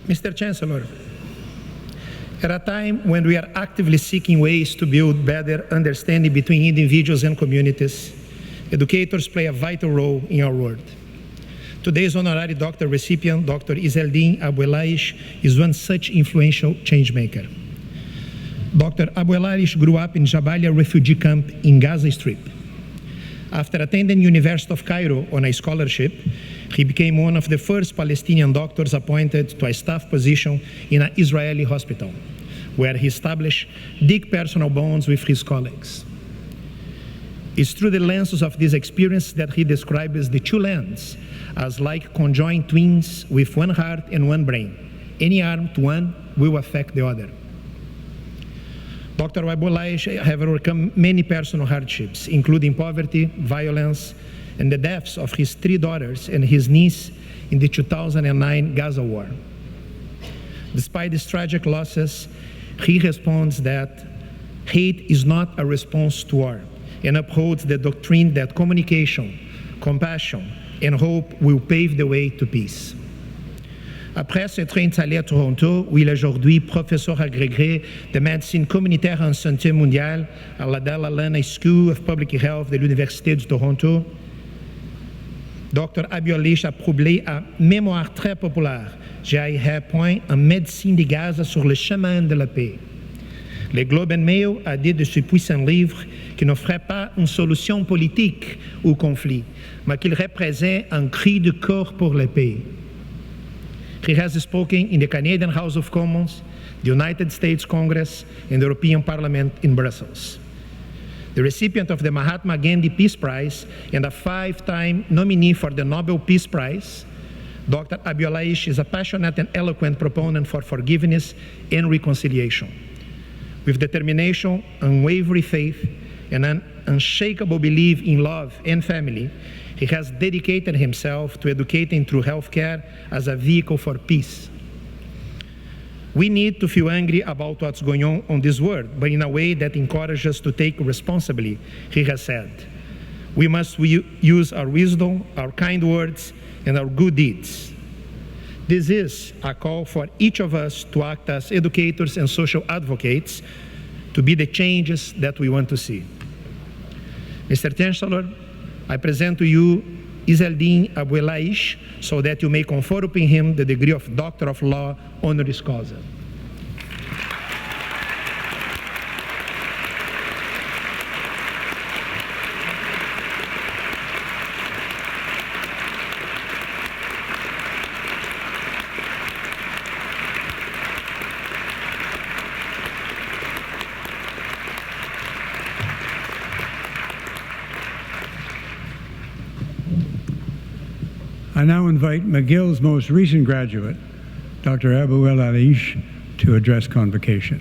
Mr. Chancellor, at a time when we are actively seeking ways to build better understanding between individuals and communities, educators play a vital role in our world. Today's honorary doctor recipient, Dr. Izzeldin Abuelaish, is one such influential changemaker. Dr. Abuelaish grew up in Jabalia refugee camp in Gaza Strip. After attending University of Cairo on a scholarship, he became one of the first Palestinian doctors appointed to a staff position in an Israeli hospital, where he established deep personal bonds with his colleagues. It's through the lenses of this experience that he describes the two lands as like conjoined twins with one heart and one brain. Any harm to one will affect the other. Dr. Abuelaish has overcome many personal hardships, including poverty, violence, and the deaths of his 3 daughters and his niece in the 2009 Gaza war. Despite these tragic losses, he responds that hate is not a response to war, and upholds the doctrine that communication, compassion, and hope will pave the way to peace. Après s'être installé à Toronto, où il est aujourd'hui professeur agrégé de médecine communautaire en santé mondiale à la Dalla School of Public Health de l'Université de Toronto, Dr. Abuelaish a publié un mémoire très populaire, J'ai point en médecine de Gaza sur le chemin de la paix. Le Globe and Mail a dit de ce puissant livre qu'il n'offrait pas une solution politique au conflit, mais qu'il représente un cri de cœur pour la paix. He has spoken in the Canadian House of Commons, the United States Congress, and the European Parliament in Brussels. The recipient of the Mahatma Gandhi Peace Prize and a 5-time nominee for the Nobel Peace Prize, Dr. Abuelaish is a passionate and eloquent proponent for forgiveness and reconciliation. With determination, unwavering faith, and an unshakable belief in love and family, he has dedicated himself to educating through healthcare as a vehicle for peace. We need to feel angry about what's going on this world, but in a way that encourages us to take responsibility, he has said. We must use our wisdom, our kind words, and our good deeds. This is a call for each of us to act as educators and social advocates to be the changes that we want to see. Mr. Chancellor, I present to you Izzeldin Abuelaish so that you may confer upon him the degree of Doctor of Law, honoris causa. I now invite McGill's most recent graduate, Dr. Abuelaish, to address convocation.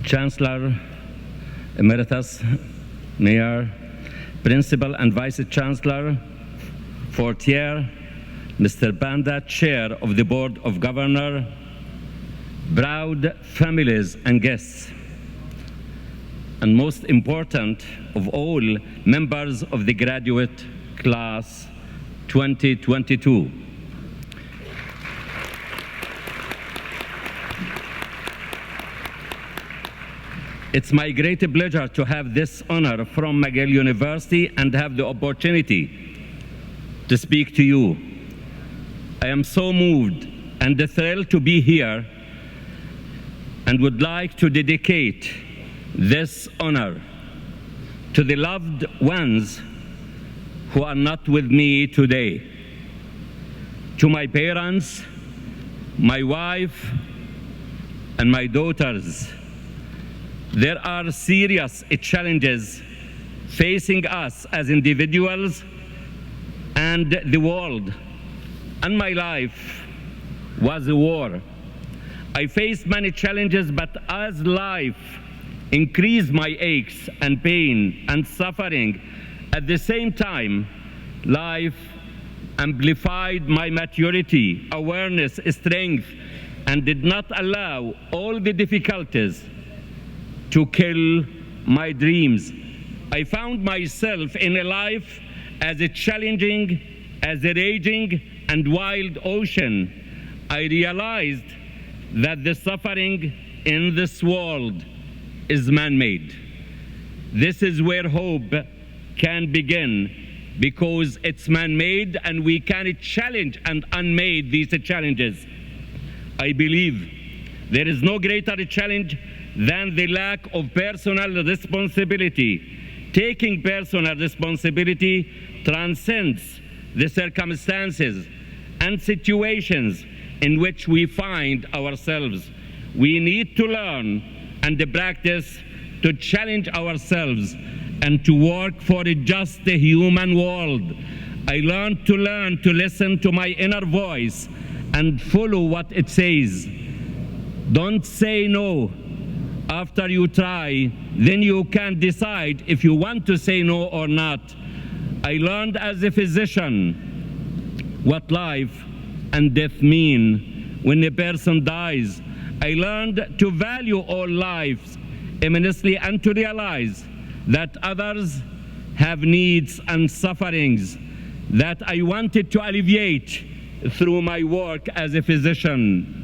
Chancellor Emeritus, Mayor, Principal and Vice Chancellor, Fourth Year, Mr. Banda, Chair of the Board of Governors, proud families and guests, and most important of all, members of the graduate class 2022. It's my great pleasure to have this honor from McGill University and have the opportunity to speak to you. I am so moved and thrilled to be here and would like to dedicate this honor to the loved ones who are not with me today, to my parents, my wife, and my daughters. There are serious challenges facing us as individuals and the world. And my life was a war. I faced many challenges, but as life increased my aches and pain and suffering, at the same time, life amplified my maturity, awareness, strength, and did not allow all the difficulties to kill my dreams. I found myself in a life as a challenging, as a raging and wild ocean. I realized that the suffering in this world is man-made. This is where hope can begin, because it's man-made and we can challenge and unmade these challenges. I believe there is no greater challenge than the lack of personal responsibility. Taking personal responsibility transcends the circumstances and situations in which we find ourselves. We need to learn and practice to challenge ourselves and to work for a just human world. I learned to listen to my inner voice and follow what it says. Don't say no. After you try, then you can decide if you want to say no or not. I learned as a physician what life and death mean when a person dies. I learned to value all lives immensely and to realize that others have needs and sufferings that I wanted to alleviate through my work as a physician.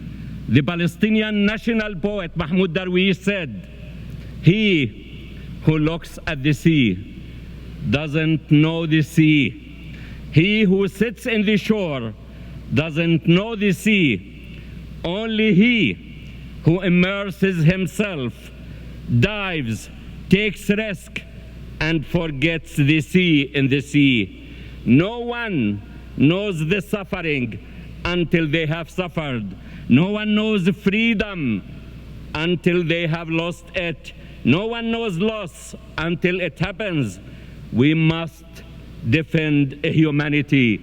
The Palestinian national poet Mahmoud Darwish said, "He who looks at the sea doesn't know the sea. He who sits in the shore doesn't know the sea. Only he who immerses himself, dives, takes risk, and forgets the sea in the sea. No one knows the suffering until they have suffered. No one knows freedom until they have lost it. No one knows loss until it happens. We must defend humanity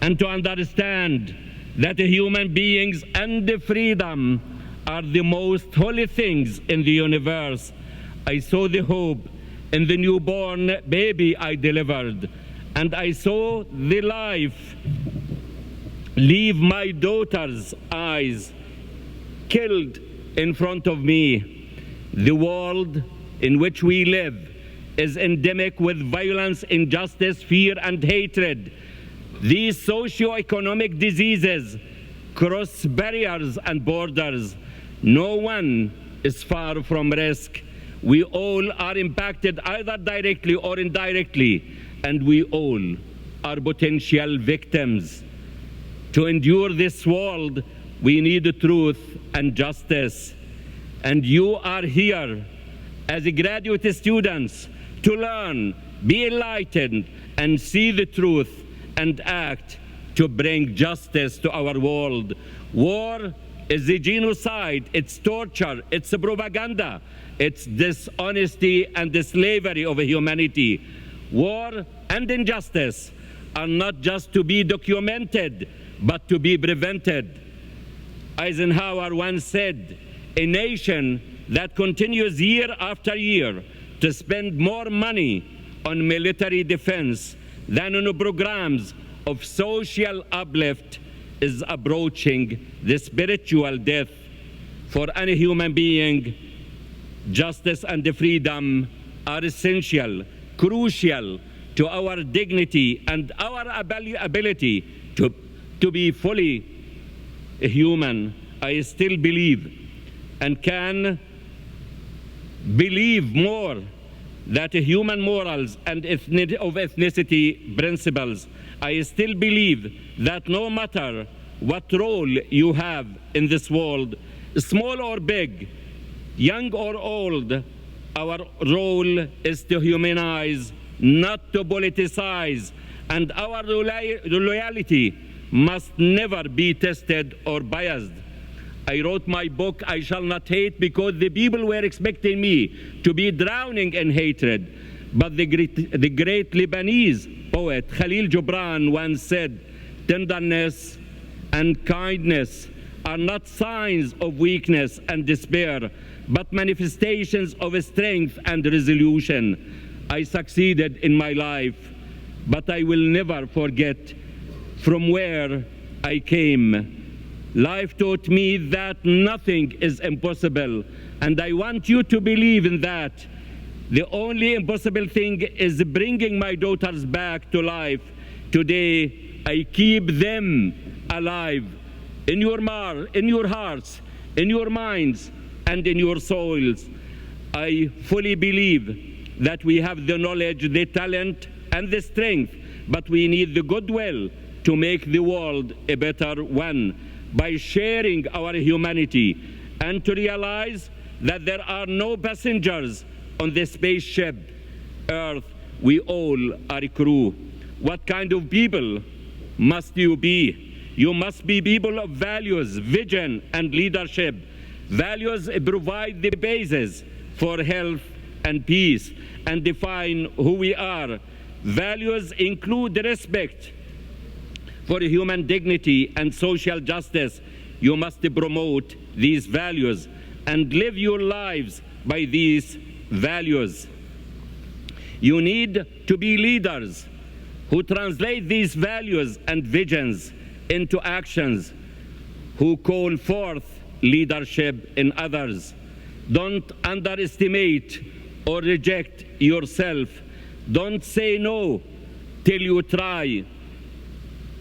and to understand that human beings and freedom are the most holy things in the universe. I saw the hope in the newborn baby I delivered, and I saw the life leave my daughter's eyes, killed in front of me. The world in which we live is endemic with violence, injustice, fear, and hatred. These socio-economic diseases cross barriers and borders. No one is far from risk. We all are impacted either directly or indirectly, and we all are potential victims. To endure this world, we need truth and justice. And you are here as graduate students to learn, be enlightened, and see the truth and act to bring justice to our world. War is a genocide, it's torture, it's a propaganda, it's dishonesty and the slavery of humanity. War and injustice are not just to be documented, but to be prevented. Eisenhower once said, "A nation that continues year after year to spend more money on military defense than on programs of social uplift is approaching the spiritual death. For any human being, justice and freedom are essential, crucial to our dignity and our ability to be fully human." I still believe and can believe more that human morals and ethnicity principles. I still believe that no matter what role you have in this world, small or big, young or old, our role is to humanize, not to politicize, and our loyalty must never be tested or biased. I wrote my book, I Shall Not Hate, because the people were expecting me to be drowning in hatred. But the great Lebanese poet Khalil Gibran once said, "Tenderness and kindness are not signs of weakness and despair, but manifestations of strength and resolution." I succeeded in my life, but I will never forget from where I came. Life taught me that nothing is impossible, and I want you to believe in that. The only impossible thing is bringing my daughters back to life. Today, I keep them alive in your hearts, in your minds, and in your souls. I fully believe that we have the knowledge, the talent, and the strength, but we need the goodwill to make the world a better one by sharing our humanity and to realize that there are no passengers on the spaceship Earth. We all are crew. What kind of people must you be? You must be people of values, vision, and leadership. Values provide the basis for health and peace and define who we are. Values include respect for human dignity and social justice. You must promote these values and live your lives by these values. You need to be leaders who translate these values and visions into actions, who call forth leadership in others. Don't underestimate or reject yourself. Don't say no till you try.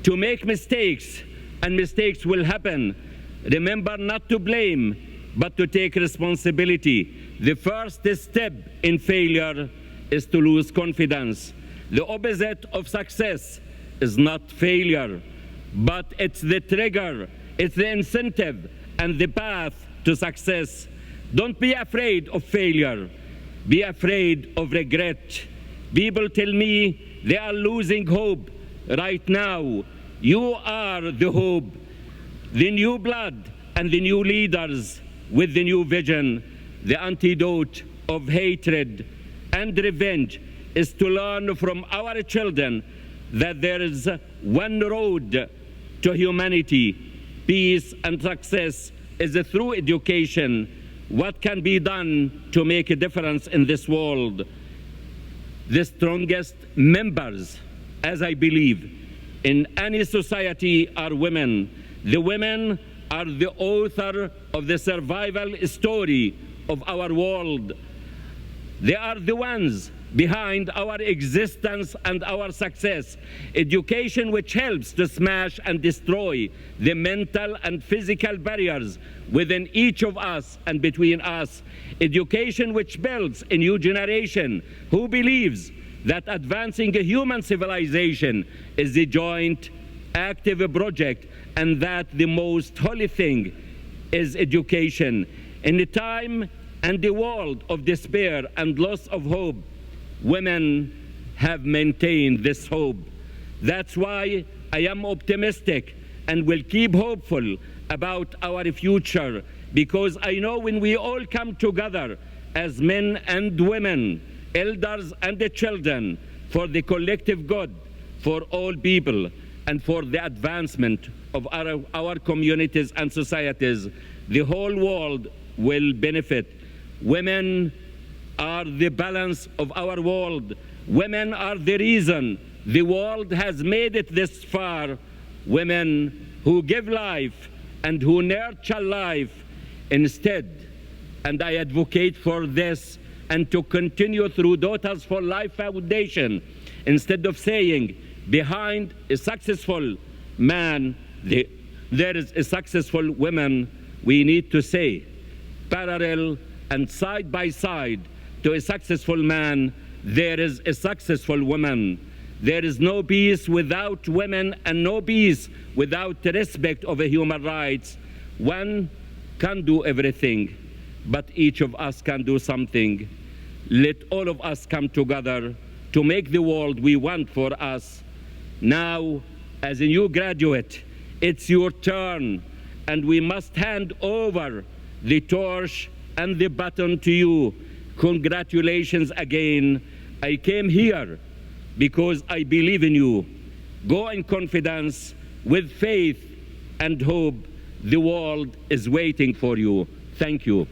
To make mistakes, and mistakes will happen. Remember not to blame, but to take responsibility. The first step in failure is to lose confidence. The opposite of success is not failure, but it's the trigger, it's the incentive, and the path to success. Don't be afraid of failure. Be afraid of regret. People tell me they are losing hope right now. You are the hope, the new blood and the new leaders with the new vision. The antidote of hatred and revenge is to learn from our children that there is one road to humanity. Peace and success is through education. What can be done to make a difference in this world? The strongest members, as I believe, in any society are women. The women are the author of the survival story of our world. They are the ones behind our existence and our success. Education which helps to smash and destroy the mental and physical barriers within each of us and between us. Education which builds a new generation who believes that advancing a human civilization is a joint, active project, and that the most holy thing is education. In the time and the world of despair and loss of hope, women have maintained this hope. That's why I am optimistic and will keep hopeful about our future, because I know when we all come together as men and women, elders and the children, for the collective good, for all people, and for the advancement of our communities and societies, the whole world will benefit. Women are the balance of our world. Women are the reason the world has made it this far. Women who give life and who nurture life instead. And I advocate for this and to continue through Daughters for Life Foundation. Instead of saying behind a successful man there is a successful woman, we need to say parallel and side by side to a successful man, there is a successful woman. There is no peace without women and no peace without the respect of human rights. One can't do everything, but each of us can do something. Let all of us come together to make the world we want for us. Now, as a new graduate, it's your turn, and we must hand over the torch and the baton to you. Congratulations again. I came here because I believe in you. Go in confidence, with faith and hope. The world is waiting for you. Thank you.